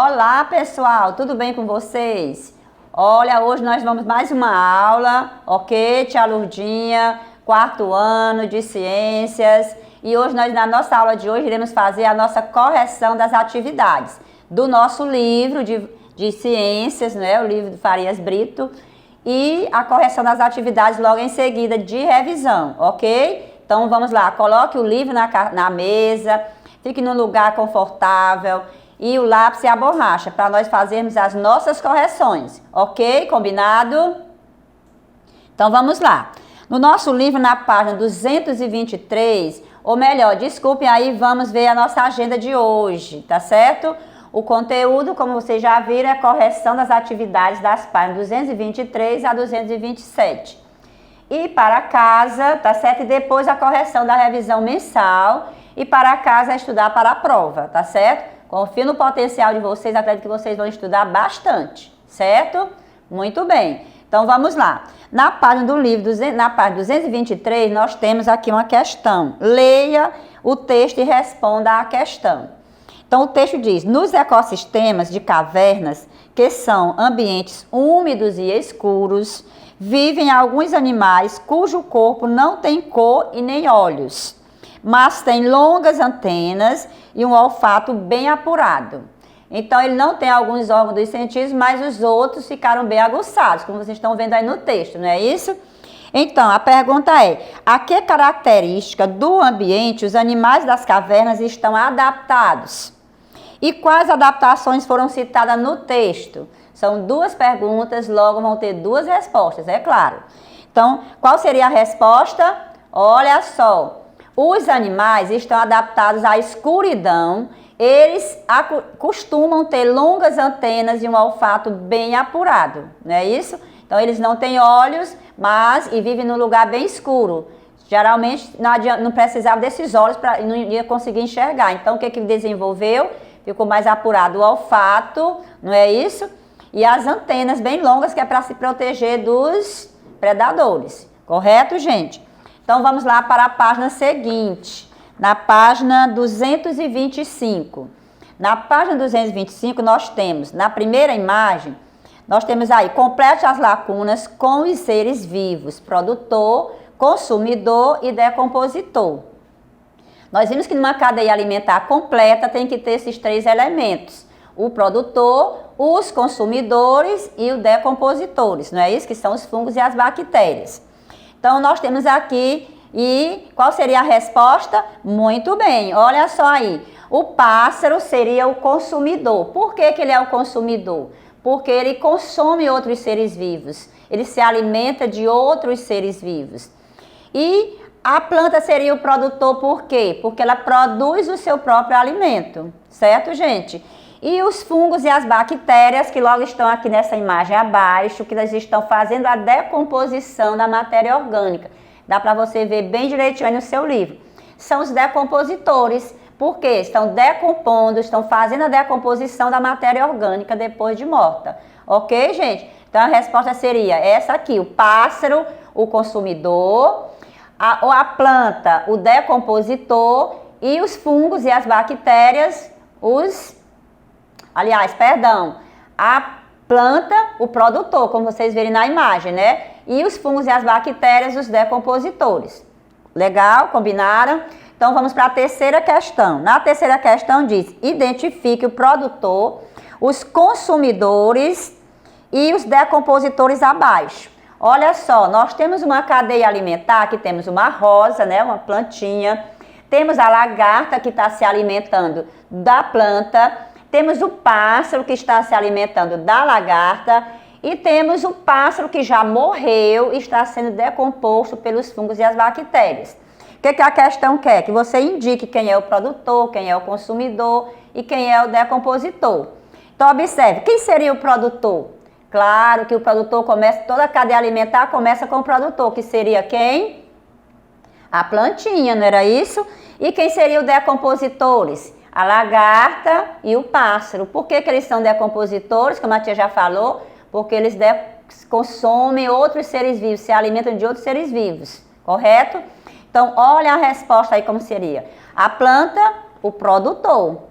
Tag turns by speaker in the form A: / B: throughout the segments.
A: Olá, pessoal, tudo bem com vocês? Olha, hoje nós vamos mais uma aula, ok? Tia Lurdinha, quarto ano de ciências. E hoje na nossa aula de hoje, iremos fazer a nossa correção das atividades do nosso livro de ciências, né? O livro do Farias Brito. E a correção das atividades logo em seguida de revisão, ok? Então vamos lá, coloque o livro na mesa, fique num lugar confortável e o lápis e a borracha para nós fazermos as nossas correções, ok? Combinado? Então vamos lá. No nosso livro, na página 223, ou melhor, desculpem aí, vamos ver a nossa agenda de hoje, tá certo? O conteúdo, como vocês já viram, é a correção das atividades das páginas 223 a 227. E para casa, tá certo? E depois a correção da revisão mensal. E para casa é estudar para a prova, tá certo? Confio no potencial de vocês, acredito que vocês vão estudar bastante, certo? Muito bem. Então vamos lá. Na página do livro, na página 223, nós temos aqui uma questão. Leia o texto e responda à questão. Então o texto diz: nos ecossistemas de cavernas, que são ambientes úmidos e escuros, vivem alguns animais cujo corpo não tem cor e nem olhos, mas tem longas antenas e um olfato bem apurado. Então ele não tem alguns órgãos dos sentidos, mas os outros ficaram bem aguçados, como vocês estão vendo aí no texto, não é isso? Então a pergunta é: a que característica do ambiente os animais das cavernas estão adaptados? E quais adaptações foram citadas no texto? São duas perguntas, logo vão ter duas respostas, é claro. Então, qual seria a resposta? Olha só, os animais estão adaptados à escuridão, eles costumam ter longas antenas e um olfato bem apurado, não é isso? Então, eles não têm olhos, e vivem num lugar bem escuro. Geralmente, não precisava desses olhos, não ia conseguir enxergar. Então, o que desenvolveu? Ficou mais apurado o olfato, não é isso? E as antenas bem longas, que é para se proteger dos predadores. Correto, gente? Então, vamos lá para a página seguinte. Na página 225. Na página 225, nós temos, na primeira imagem, nós temos aí: complete as lacunas com os seres vivos: produtor, consumidor e decompositor. Nós vimos que numa cadeia alimentar completa tem que ter esses três elementos: o produtor, os consumidores e os decompositores, não é isso? Que são os fungos e as bactérias. Então, nós temos aqui, e qual seria a resposta? Muito bem, olha só aí. O pássaro seria o consumidor. Por que ele é o consumidor? Porque ele consome outros seres vivos, ele se alimenta de outros seres vivos. E a planta seria o produtor, por quê? Porque ela produz o seu próprio alimento, certo, gente? E os fungos e as bactérias, que logo estão aqui nessa imagem abaixo, que eles estão fazendo a decomposição da matéria orgânica. Dá para você ver bem direitinho aí no seu livro. São os decompositores, porque estão decompondo, estão fazendo a decomposição da matéria orgânica depois de morta. Ok, gente? Então a resposta seria essa aqui: o pássaro, o consumidor, a planta, o decompositor, e os fungos e as bactérias, a planta, o produtor, como vocês verem na imagem, né? E os fungos e as bactérias, os decompositores. Legal? Combinaram? Então vamos para a terceira questão. Na terceira questão diz: identifique o produtor, os consumidores e os decompositores abaixo. Olha só, nós temos uma cadeia alimentar, que temos uma rosa, né, uma plantinha, temos a lagarta que está se alimentando da planta, temos o pássaro que está se alimentando da lagarta e temos o pássaro que já morreu e está sendo decomposto pelos fungos e as bactérias. O que a questão quer? Que você indique quem é o produtor, quem é o consumidor e quem é o decompositor. Então observe, quem seria o produtor? Claro que o produtor toda a cadeia alimentar começa com o produtor, que seria quem? A plantinha, não era isso? E quem seria os decompositores? A lagarta e o pássaro. Por que eles são decompositores, como a tia já falou? Porque eles consomem outros seres vivos, se alimentam de outros seres vivos, correto? Então, olha a resposta aí como seria. A planta, o produtor.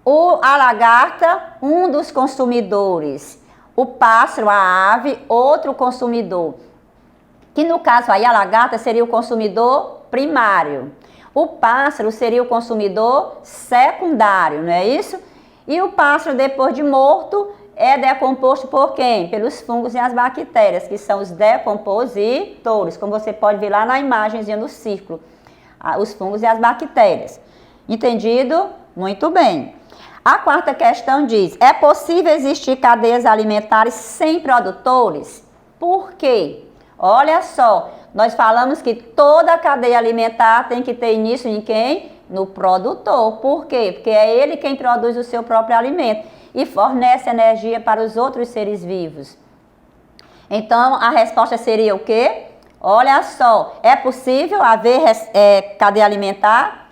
A: A lagarta, um dos consumidores. O pássaro, a ave, outro consumidor. Que no caso aí a lagarta seria o consumidor primário. O pássaro seria o consumidor secundário, não é isso? E o pássaro, depois de morto, é decomposto por quem? Pelos fungos e as bactérias, que são os decompositores, como você pode ver lá na imagenzinha do círculo. Os fungos e as bactérias. Entendido? Muito bem. A quarta questão diz, é possível existir cadeias alimentares sem produtores? Por quê? Olha só, nós falamos que toda a cadeia alimentar tem que ter início em quem? No produtor. Por quê? Porque é ele quem produz o seu próprio alimento e fornece energia para os outros seres vivos. Então, a resposta seria o quê? Olha só, é possível haver cadeia alimentar?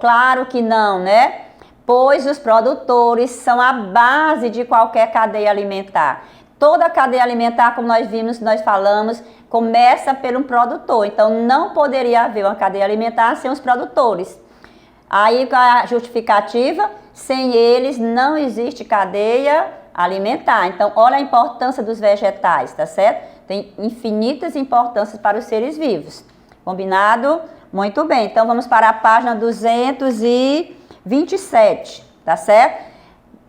A: Claro que não, né? Pois os produtores são a base de qualquer cadeia alimentar. Toda cadeia alimentar, como nós vimos, nós falamos, começa por um produtor. Então, não poderia haver uma cadeia alimentar sem os produtores. Aí, qual é a justificativa? Sem eles, não existe cadeia alimentar. Então, olha a importância dos vegetais, tá certo? Tem infinitas importâncias para os seres vivos. Combinado? Muito bem. Então, vamos para a página 227, tá certo?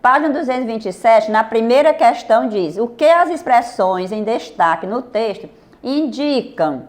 A: Página 227, na primeira questão diz, o que as expressões em destaque no texto indicam?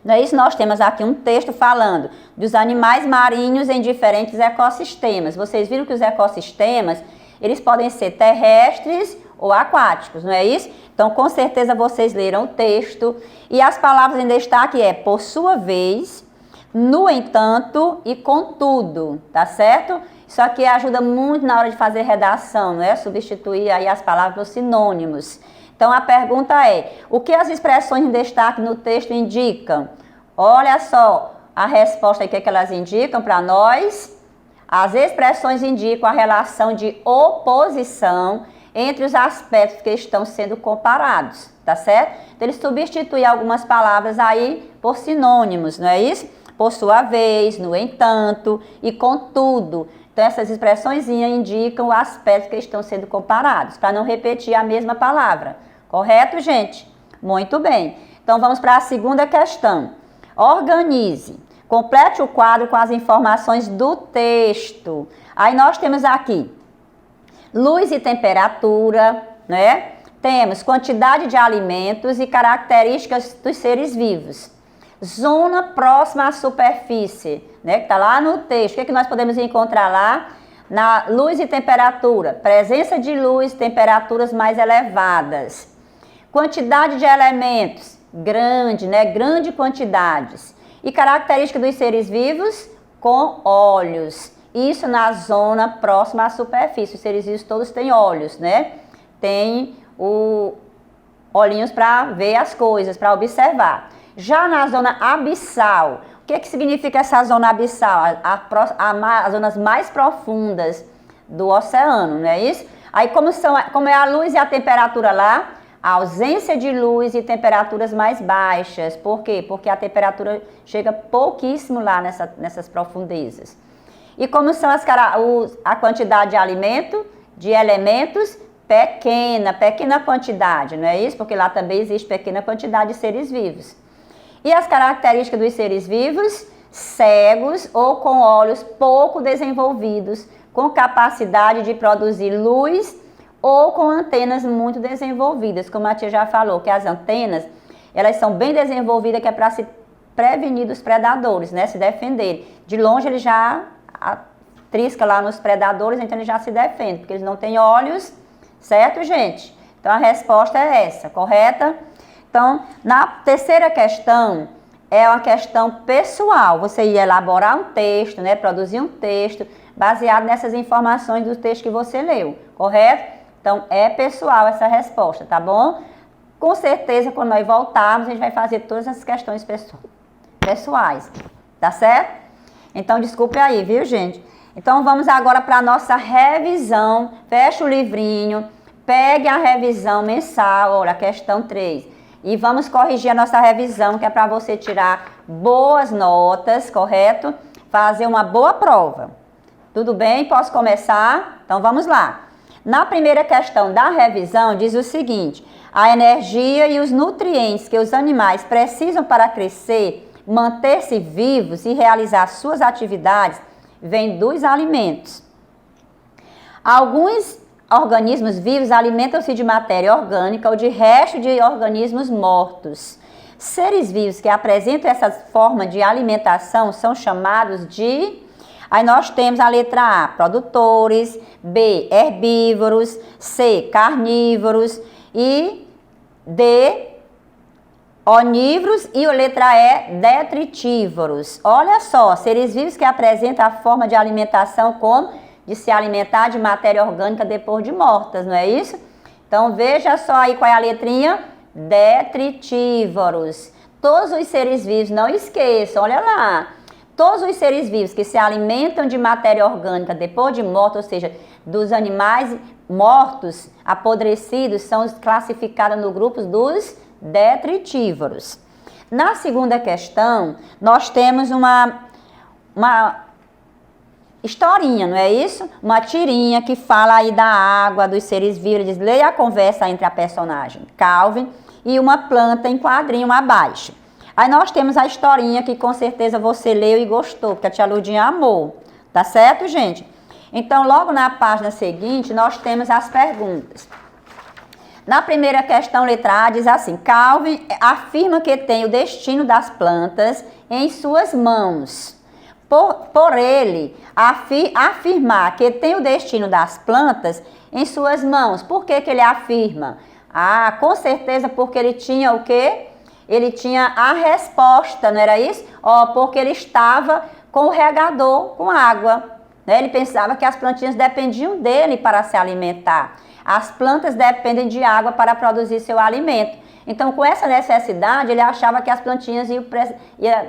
A: Não é isso? Nós temos aqui um texto falando dos animais marinhos em diferentes ecossistemas. Vocês viram que os ecossistemas, eles podem ser terrestres ou aquáticos, não é isso? Então, com certeza vocês leram o texto. E as palavras em destaque é, por sua vez, no entanto e contudo, tá certo? Isso aqui ajuda muito na hora de fazer redação, não é? Substituir aí as palavras por sinônimos. Então, a pergunta é, o que as expressões em destaque no texto indicam? Olha só, a resposta aqui que elas indicam para nós. As expressões indicam a relação de oposição entre os aspectos que estão sendo comparados, tá certo? Então, eles substituem algumas palavras aí por sinônimos, não é isso? Por sua vez, no entanto e contudo. Então, essas expressões indicam o aspecto que estão sendo comparados, para não repetir a mesma palavra. Correto, gente? Muito bem. Então, vamos para a segunda questão. Organize. Complete o quadro com as informações do texto. Aí, nós temos aqui luz e temperatura, né? Temos quantidade de alimentos e características dos seres vivos. Zona próxima à superfície, né, que está lá no texto. O que nós podemos encontrar lá? Na luz e temperatura. Presença de luz, temperaturas mais elevadas. Quantidade de elementos, grande, né? Grande quantidades. E característica dos seres vivos, com olhos. Isso na zona próxima à superfície. Os seres vivos todos têm olhos, né? Tem olhinhos para ver as coisas, para observar. Já na zona abissal, o que significa essa zona abissal? As zonas mais profundas do oceano, não é isso? Aí como é a luz e a temperatura lá? A ausência de luz e temperaturas mais baixas. Por quê? Porque a temperatura chega pouquíssimo lá nessas profundezas. E como são a quantidade de alimento, de elementos? Pequena quantidade, não é isso? Porque lá também existe pequena quantidade de seres vivos. E as características dos seres vivos? Cegos ou com olhos pouco desenvolvidos, com capacidade de produzir luz ou com antenas muito desenvolvidas. Como a tia já falou, que as antenas, elas são bem desenvolvidas, que é para se prevenir dos predadores, né? Se defender. De longe ele já trisca lá nos predadores, então ele já se defende, porque eles não têm olhos, certo, gente? Então a resposta é essa, correta? Então, na terceira questão, é uma questão pessoal. Você ia elaborar um texto, né? Produzir um texto baseado nessas informações do texto que você leu, correto? Então, é pessoal essa resposta, tá bom? Com certeza, quando nós voltarmos, a gente vai fazer todas as questões pessoais, tá certo? Então, desculpe aí, viu, gente? Então, vamos agora para a nossa revisão. Fecha o livrinho, pegue a revisão mensal, olha, a questão 3. E vamos corrigir a nossa revisão, que é para você tirar boas notas, correto? Fazer uma boa prova. Tudo bem? Posso começar? Então vamos lá. Na primeira questão da revisão diz o seguinte: a energia e os nutrientes que os animais precisam para crescer, manter-se vivos e realizar suas atividades vêm dos alimentos. Alguns organismos vivos alimentam-se de matéria orgânica ou de resto de organismos mortos. Seres vivos que apresentam essa forma de alimentação são chamados de... Aí nós temos a letra A, produtores, B, herbívoros, C, carnívoros e D, onívoros e a letra E, detritívoros. Olha só, seres vivos que apresentam a forma de alimentação como de se alimentar de matéria orgânica depois de mortas, não é isso? Então veja só aí qual é a letrinha, detritívoros. Todos os seres vivos, não esqueçam, olha lá. Todos os seres vivos que se alimentam de matéria orgânica depois de morto, ou seja, dos animais mortos, apodrecidos, são classificados no grupo dos detritívoros. Na segunda questão, nós temos uma historinha, não é isso? Uma tirinha que fala aí da água, dos seres vivos, diz, leia a conversa entre a personagem Calvin e uma planta em quadrinho abaixo. Aí nós temos a historinha que com certeza você leu e gostou, porque a tia Lourdinha amou. Tá certo, gente? Então, logo na página seguinte, nós temos as perguntas. Na primeira questão, letra A, diz assim: Calvin afirma que tem o destino das plantas em suas mãos. Por ele afirmar que tem o destino das plantas em suas mãos. Por que ele afirma? Ah, com certeza porque ele tinha o quê? Ele tinha a resposta, não era isso? Porque ele estava com o regador, com água. Né? Ele pensava que as plantinhas dependiam dele para se alimentar. As plantas dependem de água para produzir seu alimento. Então, com essa necessidade, ele achava que as plantinhas iam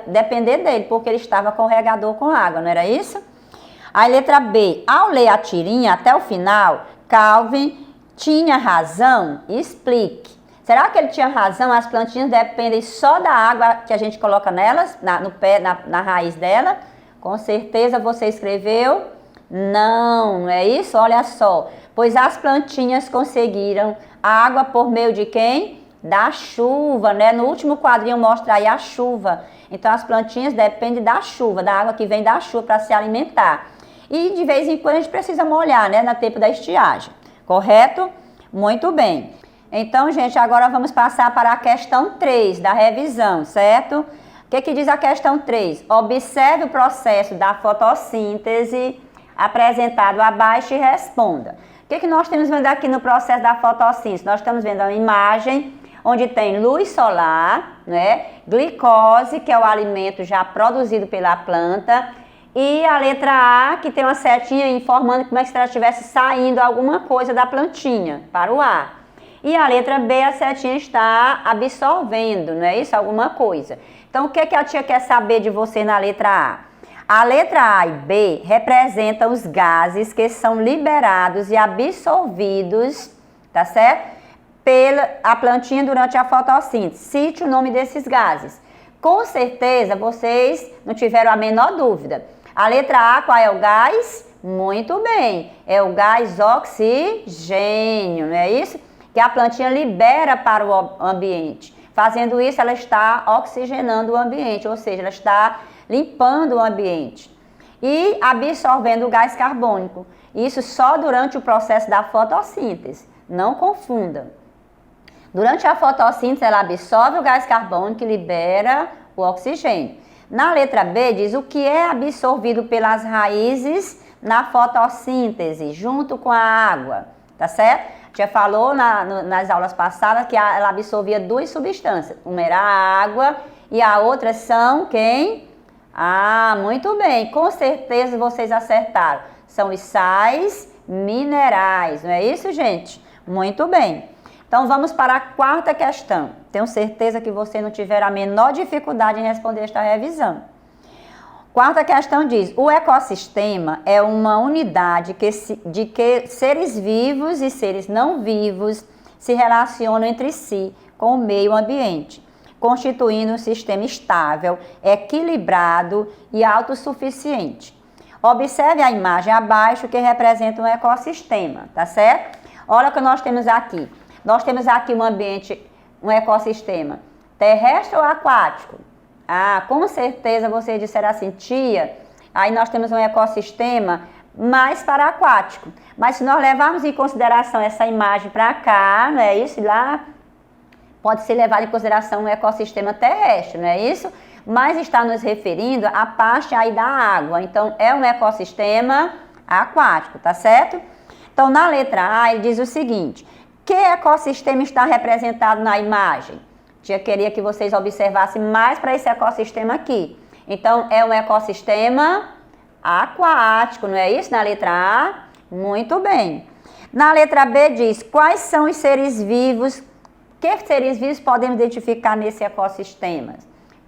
A: depender dele, porque ele estava com o regador com água, não era isso? A letra B, ao ler a tirinha até o final, Calvin tinha razão? Explique. Será que ele tinha razão? As plantinhas dependem só da água que a gente coloca nelas, na raiz dela? Com certeza você escreveu? Não é isso? Olha só. Pois as plantinhas conseguiram água por meio de quem? Da chuva, né? No último quadrinho mostra aí a chuva. Então as plantinhas dependem da chuva, da água que vem da chuva para se alimentar. E de vez em quando a gente precisa molhar, né? No tempo da estiagem. Correto? Muito bem. Então, gente, agora vamos passar para a questão 3 da revisão, certo? O que diz a questão 3? Observe o processo da fotossíntese apresentado abaixo e responda. O que nós temos vendo aqui no processo da fotossíntese? Nós estamos vendo uma imagem onde tem luz solar, né? Glicose, que é o alimento já produzido pela planta, e a letra A, que tem uma setinha informando como é que se ela estivesse saindo alguma coisa da plantinha para o ar. E a letra B, a setinha está absorvendo, não é isso? Alguma coisa. Então, o que a tia quer saber de você na letra A? A letra A e B representam os gases que são liberados e absorvidos, tá certo? Pela plantinha durante a fotossíntese. Cite o nome desses gases. Com certeza, vocês não tiveram a menor dúvida. A letra A, qual é o gás? Muito bem, é o gás oxigênio, não é isso? Que a plantinha libera para o ambiente. Fazendo isso, ela está oxigenando o ambiente, ou seja, ela está limpando o ambiente. E absorvendo o gás carbônico. Isso só durante o processo da fotossíntese. Não confunda. Durante a fotossíntese, ela absorve o gás carbônico e libera o oxigênio. Na letra B, diz o que é absorvido pelas raízes na fotossíntese, junto com a água, tá certo? Já falou nas aulas passadas que ela absorvia duas substâncias. Uma era a água e a outra são quem? Ah, muito bem. Com certeza vocês acertaram. São os sais minerais, não é isso, gente? Muito bem. Então, vamos para a quarta questão. Tenho certeza que você não tiver a menor dificuldade em responder esta revisão. Quarta questão diz: o ecossistema é uma unidade de que seres vivos e seres não vivos se relacionam entre si com o meio ambiente, constituindo um sistema estável, equilibrado e autossuficiente. Observe a imagem abaixo que representa um ecossistema, tá certo? Olha o que nós temos aqui. Nós temos aqui um ambiente, um ecossistema terrestre ou aquático? Ah, com certeza vocês disseram assim, tia, aí nós temos um ecossistema mais para aquático. Mas se nós levarmos em consideração essa imagem para cá, não é isso? Lá pode ser levado em consideração um ecossistema terrestre, não é isso? Mas está nos referindo à parte aí da água. Então, é um ecossistema aquático, tá certo? Então, na letra A, ele diz o seguinte, que ecossistema está representado na imagem? Eu queria que vocês observassem mais para esse ecossistema aqui. Então, é um ecossistema aquático, não é isso? Na letra A, muito bem. Na letra B diz, quais são os seres vivos, que seres vivos podemos identificar nesse ecossistema?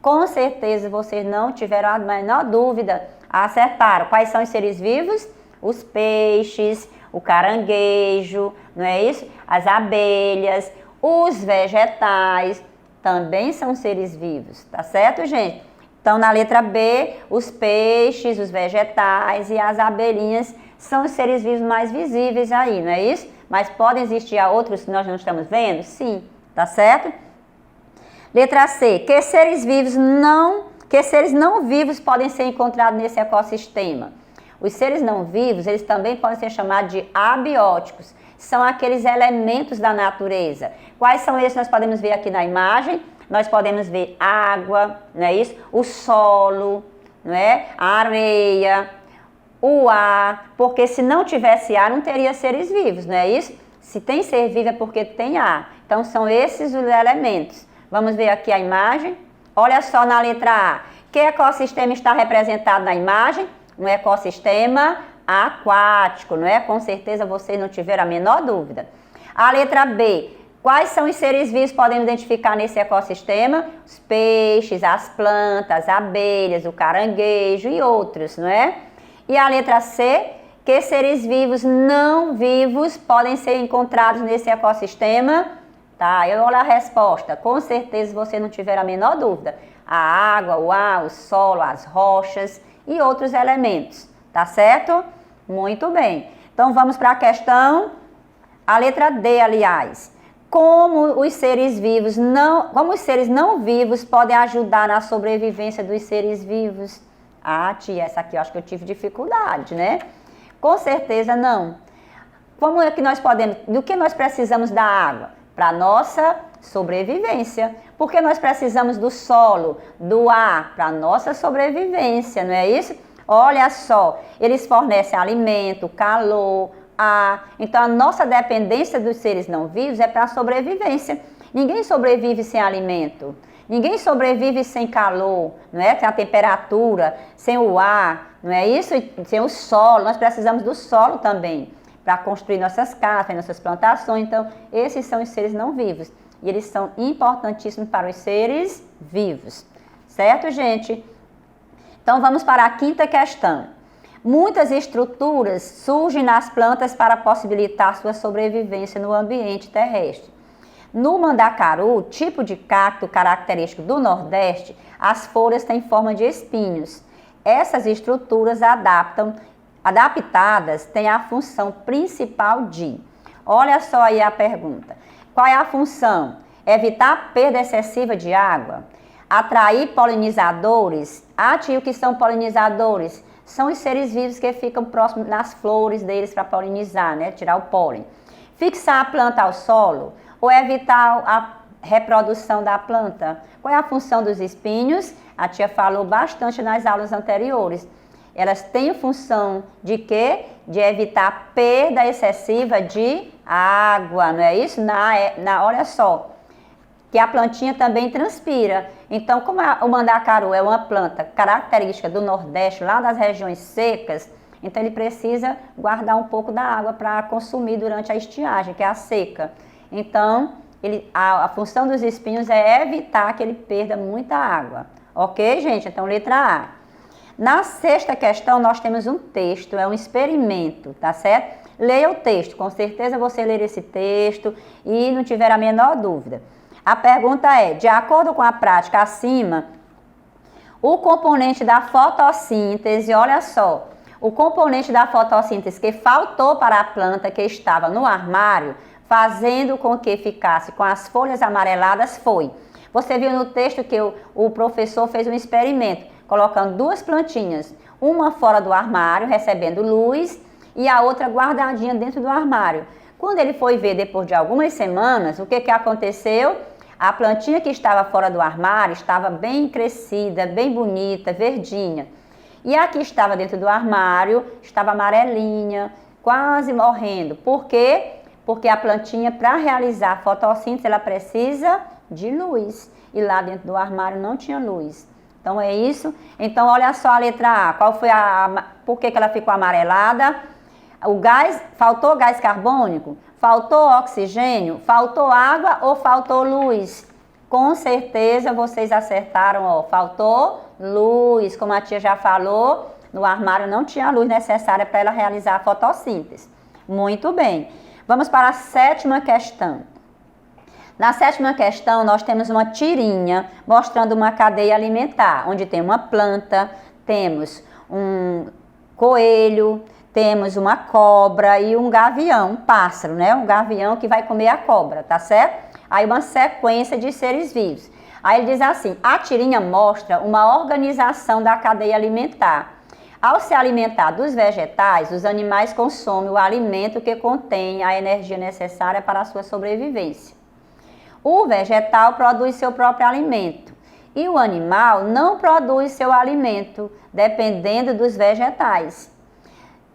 A: Com certeza vocês não tiveram a menor dúvida, acertaram. Quais são os seres vivos? Os peixes, o caranguejo, não é isso? As abelhas, os vegetais, também são seres vivos, tá certo, gente? Então, na letra B, os peixes, os vegetais e as abelhinhas são os seres vivos mais visíveis aí, não é isso? Mas podem existir outros que nós não estamos vendo? Sim, tá certo? Letra C, que seres não vivos podem ser encontrados nesse ecossistema? Os seres não vivos, eles também podem ser chamados de abióticos. São aqueles elementos da natureza. Quais são esses? Nós podemos ver aqui na imagem. Nós podemos ver água, não é isso? O solo, não é? A areia, o ar. Porque se não tivesse ar, não teria seres vivos, não é isso? Se tem ser vivo é porque tem ar. Então, são esses os elementos. Vamos ver aqui a imagem. Olha só na letra A. Que ecossistema está representado na imagem? Um ecossistema aquático, não é? Com certeza vocês não tiveram a menor dúvida. A letra B. Quais são os seres vivos que podemos identificar nesse ecossistema? Os peixes, as plantas, as abelhas, o caranguejo e outros, não é? E a letra C. Que seres vivos não vivos podem ser encontrados nesse ecossistema? Tá, eu olho a resposta. Com certeza você não tiver a menor dúvida. A água, o ar, o solo, as rochas e outros elementos. Tá certo? Muito bem. Então vamos para a questão, a letra D, aliás. Como os seres não vivos podem ajudar na sobrevivência dos seres vivos? Ah, tia, essa aqui eu acho que eu tive dificuldade, né? Com certeza não. Como é que nós podemos, do que nós precisamos da água? Para nossa sobrevivência. Porque nós precisamos do solo, do ar, para nossa sobrevivência, não é isso? Olha só, eles fornecem alimento, calor, ar. Então, a nossa dependência dos seres não vivos é para a sobrevivência. Ninguém sobrevive sem alimento. Ninguém sobrevive sem calor, não é? Sem a temperatura, sem o ar, não é isso? Sem o solo. Nós precisamos do solo também para construir nossas casas, nossas plantações. Então, esses são os seres não vivos. E eles são importantíssimos para os seres vivos. Certo, gente? Então, vamos para a quinta questão. Muitas estruturas surgem nas plantas para possibilitar sua sobrevivência no ambiente terrestre. No mandacaru, tipo de cacto característico do Nordeste, as folhas têm forma de espinhos. Essas estruturas adaptadas têm a função principal de... Olha só aí a pergunta. Qual é a função? Evitar a perda excessiva de água? Atrair polinizadores? Ah, tio, o que são polinizadores? São os seres vivos que ficam próximos nas flores deles para polinizar, né? Tirar o pólen. Fixar a planta ao solo ou evitar a reprodução da planta? Qual é a função dos espinhos? A tia falou bastante nas aulas anteriores. Elas têm função de quê? De evitar a perda excessiva de água, não é isso? Olha só, que a plantinha também transpira. Então, como o mandacaru é uma planta característica do Nordeste, lá das regiões secas, então ele precisa guardar um pouco da água para consumir durante a estiagem, que é a seca. Então, a função dos espinhos é evitar que ele perda muita água. Ok, gente? Então, letra A. Na sexta questão, nós temos um texto, é um experimento, tá certo? Leia o texto, com certeza você ler esse texto e não tiver a menor dúvida. A pergunta é, de acordo com a prática acima, o componente da fotossíntese, olha só, O componente da fotossíntese que faltou para a planta que estava no armário, fazendo com que ficasse com as folhas amareladas, foi. Você viu no texto que o professor fez um experimento, colocando duas plantinhas, uma fora do armário, recebendo luz, e a outra guardadinha dentro do armário. Quando ele foi ver depois de algumas semanas, o que aconteceu? A plantinha que estava fora do armário estava bem crescida, bem bonita, verdinha. E a que estava dentro do armário estava amarelinha, quase morrendo. Por quê? Porque a plantinha, para realizar a fotossíntese, ela precisa de luz. E lá dentro do armário não tinha luz. Então é isso. Então olha só a letra A. Qual foi por que ela ficou amarelada? O gás, faltou gás carbônico? Faltou oxigênio? Faltou água ou faltou luz? Com certeza vocês acertaram, ó. Faltou luz. Como a tia já falou, no armário não tinha a luz necessária para ela realizar a fotossíntese. Muito bem. Vamos para a sétima questão. Na sétima questão, nós temos uma tirinha mostrando uma cadeia alimentar, onde tem uma planta, temos um coelho, temos uma cobra e um gavião, um pássaro, né? Um gavião que vai comer a cobra, tá certo? Aí uma sequência de seres vivos. Aí ele diz assim, a tirinha mostra uma organização da cadeia alimentar. Ao se alimentar dos vegetais, os animais consomem o alimento que contém a energia necessária para a sua sobrevivência. O vegetal produz seu próprio alimento e o animal não produz seu alimento, dependendo dos vegetais.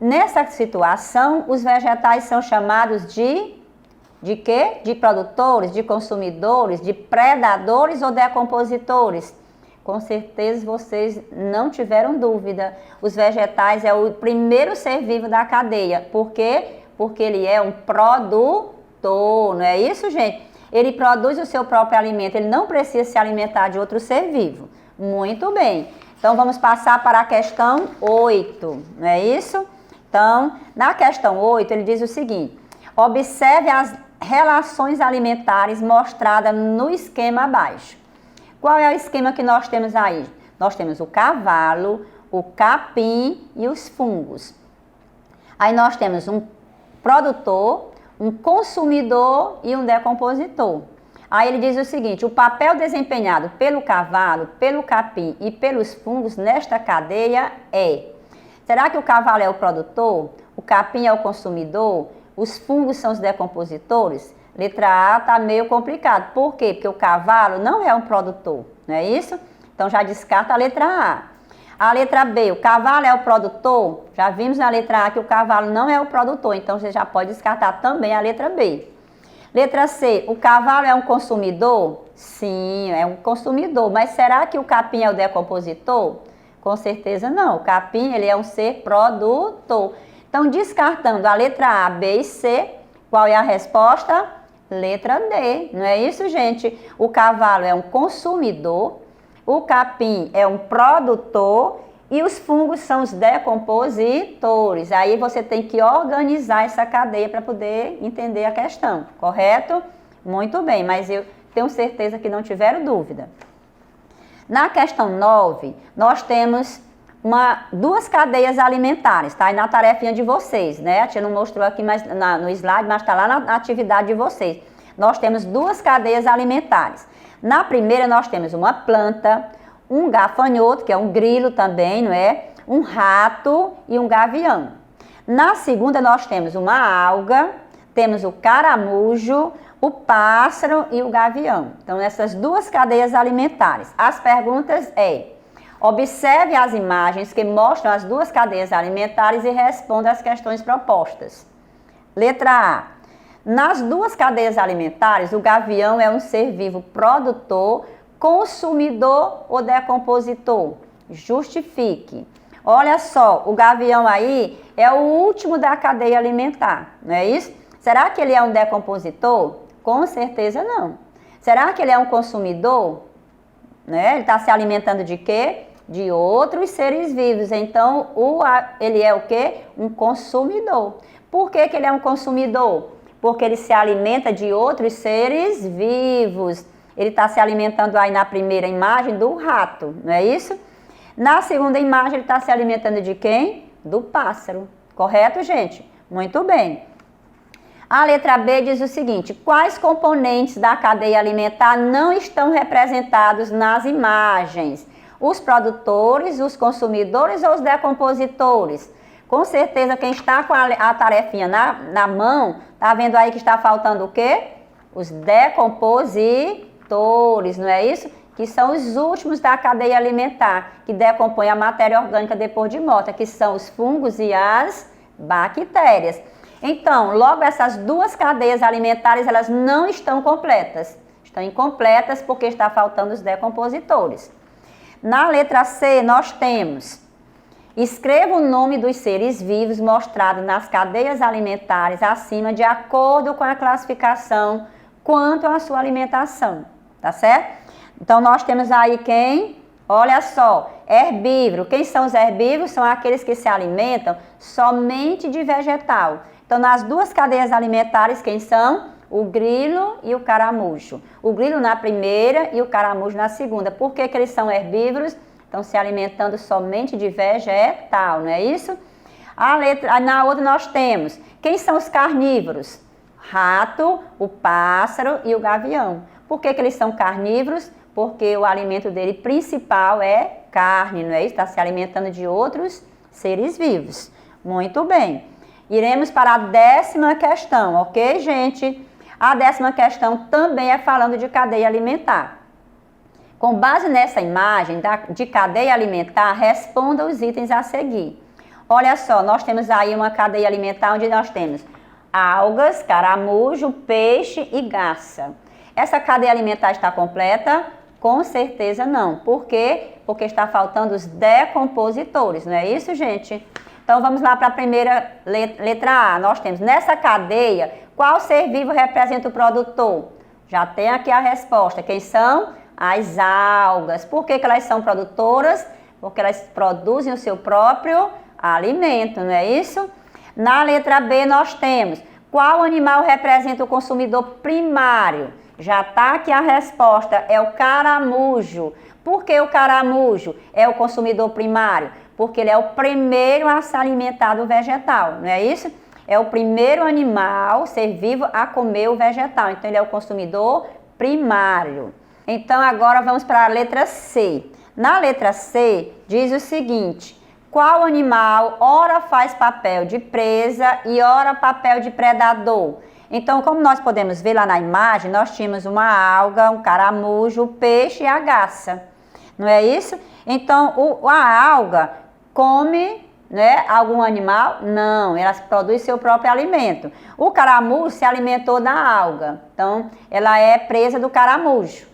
A: Nessa situação, os vegetais são chamados de quê? De produtores, de consumidores, de predadores ou decompositores? Com certeza vocês não tiveram dúvida. Os vegetais é o primeiro ser vivo da cadeia. Por quê? Porque ele é um produtor, não é isso, gente? Ele produz o seu próprio alimento, ele não precisa se alimentar de outro ser vivo. Muito bem. Então, vamos passar para a questão 8, não é isso? Então, na questão 8, ele diz o seguinte, observe as relações alimentares mostradas no esquema abaixo. Qual é o esquema que nós temos aí? Nós temos o cavalo, o capim e os fungos. Aí nós temos um produtor, um consumidor e um decompositor. Aí ele diz o seguinte, o papel desempenhado pelo cavalo, pelo capim e pelos fungos nesta cadeia é... Será que o cavalo é o produtor? O capim é o consumidor? Os fungos são os decompositores? Letra A está meio complicado. Por quê? Porque o cavalo não é um produtor, não é isso? Então já descarta a letra A. A letra B, o cavalo é o produtor? Já vimos na letra A que o cavalo não é o produtor, então você já pode descartar também a letra B. Letra C, o cavalo é um consumidor? Sim, é um consumidor, mas será que o capim é o decompositor? Com certeza não, o capim ele é um ser produtor. Então, descartando a letra A, B e C, qual é a resposta? Letra D, não é isso, gente? O cavalo é um consumidor, o capim é um produtor e os fungos são os decompositores. Aí você tem que organizar essa cadeia para poder entender a questão, correto? Muito bem, mas eu tenho certeza que não tiveram dúvida. Na questão 9, nós temos duas cadeias alimentares, tá? E na tarefinha de vocês, né? A tia não mostrou aqui no slide, mas está lá na atividade de vocês. Nós temos duas cadeias alimentares. Na primeira, nós temos uma planta, um gafanhoto, que é um grilo também, não é? Um rato e um gavião. Na segunda, nós temos uma alga, temos o caramujo, o pássaro e o gavião. Então, essas duas cadeias alimentares. As perguntas observe as imagens que mostram as duas cadeias alimentares e responda às questões propostas. Letra A. Nas duas cadeias alimentares, o gavião é um ser vivo produtor, consumidor ou decompositor? Justifique. Olha só, o gavião aí é o último da cadeia alimentar, não é isso? Será que ele é um decompositor? Com certeza não. Será que ele é um consumidor? Né? Ele está se alimentando de quê? De outros seres vivos. Então, ele é o quê? Um consumidor. Por que ele é um consumidor? Porque ele se alimenta de outros seres vivos. Ele está se alimentando aí na primeira imagem do rato, não é isso? Na segunda imagem, ele está se alimentando de quem? Do pássaro. Correto, gente? Muito bem. A letra B diz o seguinte: quais componentes da cadeia alimentar não estão representados nas imagens? Os produtores, os consumidores ou os decompositores? Com certeza, quem está com a tarefinha na mão, tá vendo aí que está faltando o quê? Os decompositores, não é isso? Que são os últimos da cadeia alimentar, que decompõem a matéria orgânica depois de morta, que são os fungos e as bactérias. Então, logo essas duas cadeias alimentares, elas não estão completas. Estão incompletas porque está faltando os decompositores. Na letra C, nós temos: escreva o nome dos seres vivos mostrados nas cadeias alimentares acima de acordo com a classificação quanto à sua alimentação, tá certo? Então, nós temos aí quem? Olha só, herbívoro. Quem são os herbívoros? São aqueles que se alimentam somente de vegetal. Então, nas duas cadeias alimentares, quem são? O grilo e o caramujo. O grilo na primeira e o caramujo na segunda. Por que eles são herbívoros? Estão se alimentando somente de vegetal, não é isso? Na outra nós temos, quem são os carnívoros? Rato, o pássaro e o gavião. Por que eles são carnívoros? Porque o alimento dele principal é carne, não é isso? Está se alimentando de outros seres vivos. Muito bem. Iremos para a 10ª questão, ok, gente? A 10ª questão também é falando de cadeia alimentar. Com base nessa imagem de cadeia alimentar, responda os itens a seguir. Olha só, nós temos aí uma cadeia alimentar onde nós temos algas, caramujo, peixe e garça. Essa cadeia alimentar está completa? Com certeza não. Por quê? Porque está faltando os decompositores, não é isso, gente? Então, vamos lá para a primeira letra A. Nós temos, nessa cadeia, qual ser vivo representa o produtor? Já tem aqui a resposta. Quem são? As algas. Por que elas são produtoras? Porque elas produzem o seu próprio alimento, não é isso? Na letra B, nós temos, qual animal representa o consumidor primário? Já está aqui a resposta, é o caramujo. Por que o caramujo é o consumidor primário? Porque ele é o primeiro a se alimentar do vegetal, não é isso? É o primeiro animal, ser vivo, a comer o vegetal. Então, ele é o consumidor primário. Então, agora vamos para a letra C. Na letra C, diz o seguinte: qual animal ora faz papel de presa e ora papel de predador? Então, como nós podemos ver lá na imagem, nós tínhamos uma alga, um caramujo, o peixe e a garça. Não é isso? Então, a alga come, né, algum animal? Não, ela produz seu próprio alimento. O caramujo se alimentou da alga, então ela é presa do caramujo.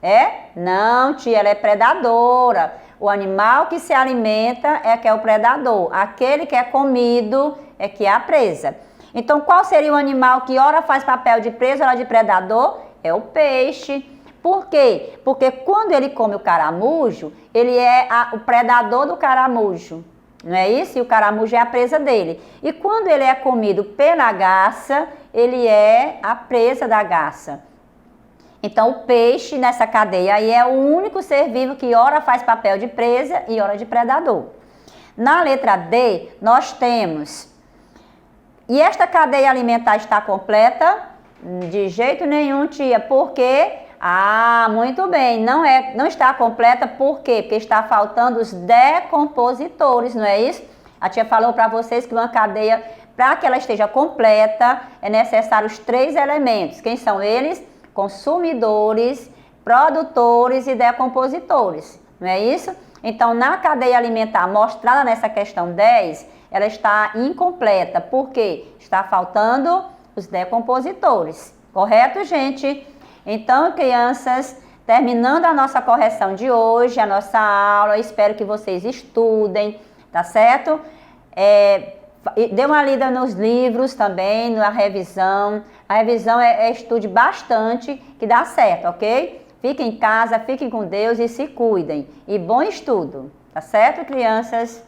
A: É? Não, tia, ela é predadora. O animal que se alimenta é que é o predador. Aquele que é comido é que é a presa. Então, qual seria o animal que ora faz papel de presa, ora de predador? É o peixe. Por quê? Porque quando ele come o caramujo, ele é o predador do caramujo, não é isso? E o caramujo é a presa dele. E quando ele é comido pela garça, ele é a presa da garça. Então, o peixe nessa cadeia aí é o único ser vivo que ora faz papel de presa e ora de predador. Na letra D, nós temos... E esta cadeia alimentar está completa? De jeito nenhum, tia. Por quê? Ah, muito bem, não está completa, por quê? Porque está faltando os decompositores, não é isso? A tia falou para vocês que uma cadeia, para que ela esteja completa, é necessário os 3 elementos. Quem são eles? Consumidores, produtores e decompositores, não é isso? Então, na cadeia alimentar mostrada nessa questão 10, ela está incompleta, por quê? Está faltando os decompositores, correto, gente? Então, crianças, terminando a nossa correção de hoje, a nossa aula, eu espero que vocês estudem, tá certo? Dê uma lida nos livros também, na revisão. A revisão estude bastante, que dá certo, ok? Fiquem em casa, fiquem com Deus e se cuidem. E bom estudo, tá certo, crianças?